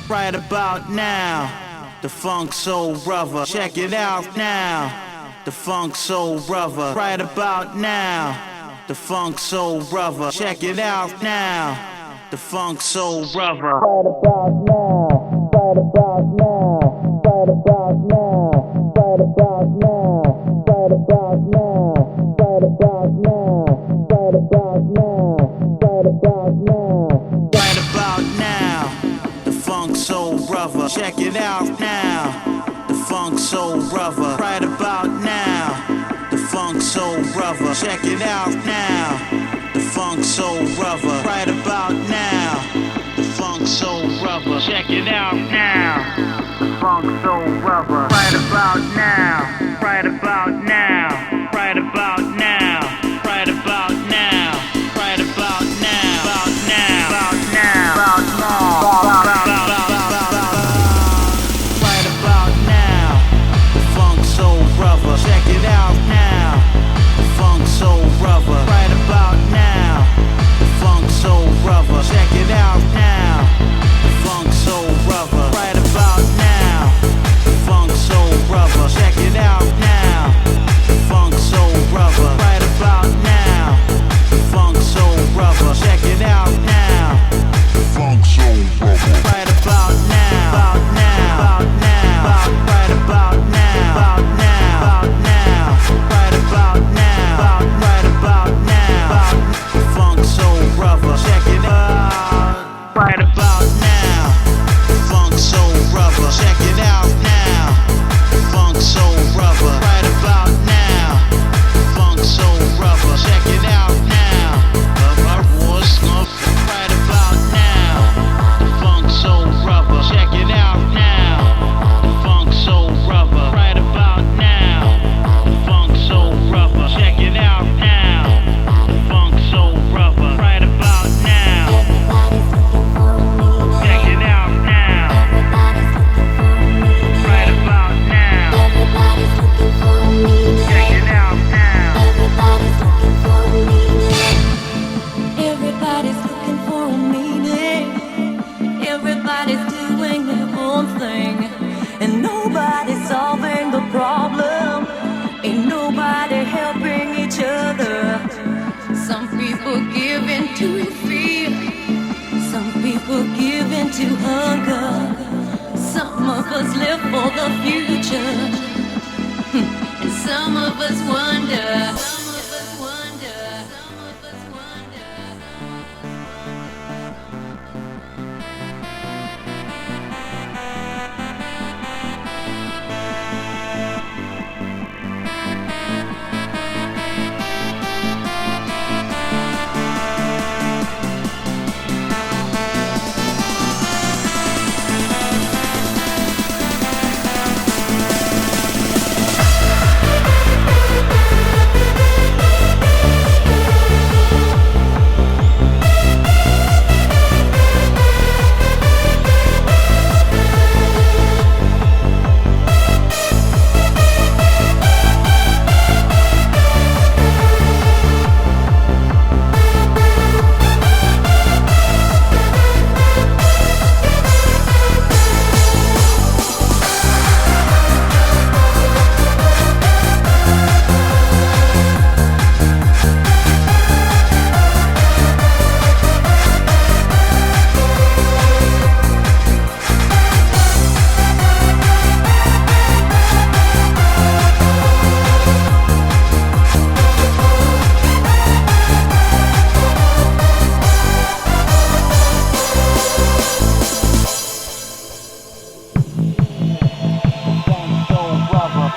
right about now. The Funk Soul Brother, check it out now. The Funk Soul Brother, right about now. The Funk Soul Brother, check it out now. The Funk Soul Brother, right about now, right about now, right about now, right about now, right about now, right about now, right about now, right about now, right about now. The Funk Soul Brother, check it out now. The Funk Soul Brother, right about now. The Funk Soul Brother, check it out now. The Funk Soul Brother, right about now. The Funk Soul Brother, check it out now. The Funk Soul Brother, right about now. Right about now. Right about now. Right about now. Right about now. About now. About now. About now. Right about now. The Funk Soul Brother, check it out now. The Funk Soul Brother, right about now. The Funk Soul Brother, check it out now. The Funk Soul Brother, right about now. The Funk Soul Brother, check it out now. The Funk Soul Brother, right about now. The Funk Soul Brother, check it out now. The Funk Soul Brother, right about now. About now. About now. Right about now. About now. About now. Right about now. Right about now. The Funk Soul Brother, check it out. Right about now. The Funk Soul Brother, check it out now. The Funk Soul Brother, right about now. The Funk Soul Brother, check it out now. Right about now. The Funk Soul Brother, check it out now. The Funk Soul Brother, right about now. The Funk Soul Brother, check it out now. The Funk Soul Brother, right about now. Check it out now. Right about now. Check it out now. Everybody's looking for a meaning. Everybody's doing their own thing. And nobody's solving the problem. Ain't nobody helping each other. Some people give in to fear. Some people give in to hunger. Some of us live for the future. And some of us wonder. Some of us wonder. Some of us wonder.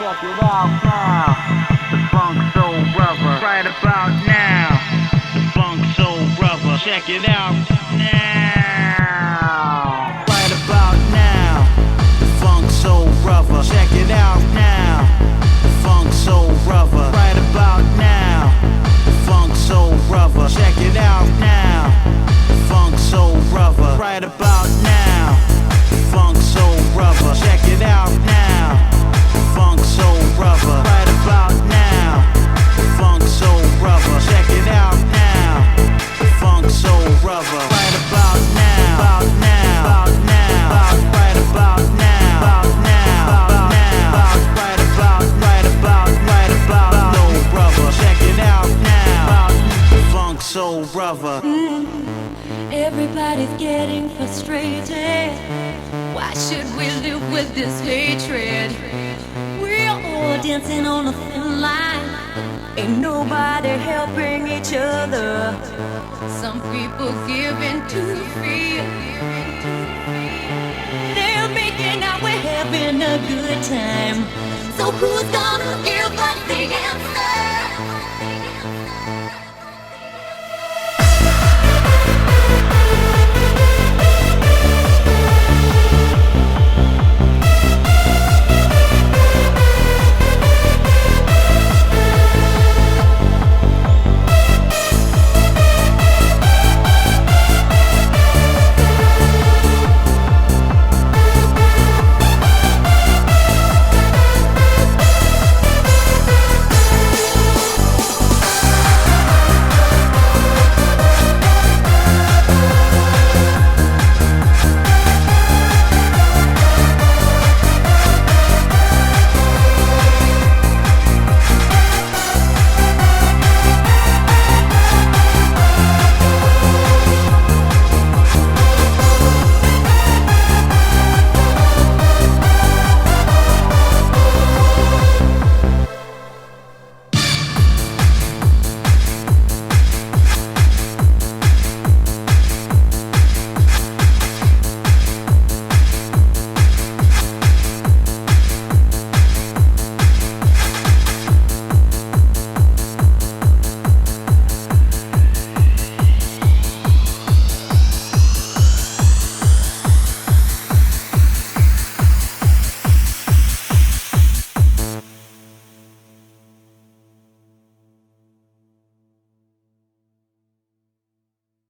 Check it out now. The Funk Soul Brother, right about now. The Funk Soul Brother, check it out now. Right about now. The Funk Soul Brother, check it out now. The Funk Soul Brother, right about now. The Funk Soul Brother, check it out now. The Funk Soul Brother, right about now. The Funk Soul Brother, check it out now. Funk Soul Brother, right about now. The Funk Soul Brother, check it out now. The Funk Soul Brother. we live with this hatred. We're all dancing on a thin line. Ain't nobody helping each other. Some people give in to fear. They're making out we're having a good time. So who's gonna give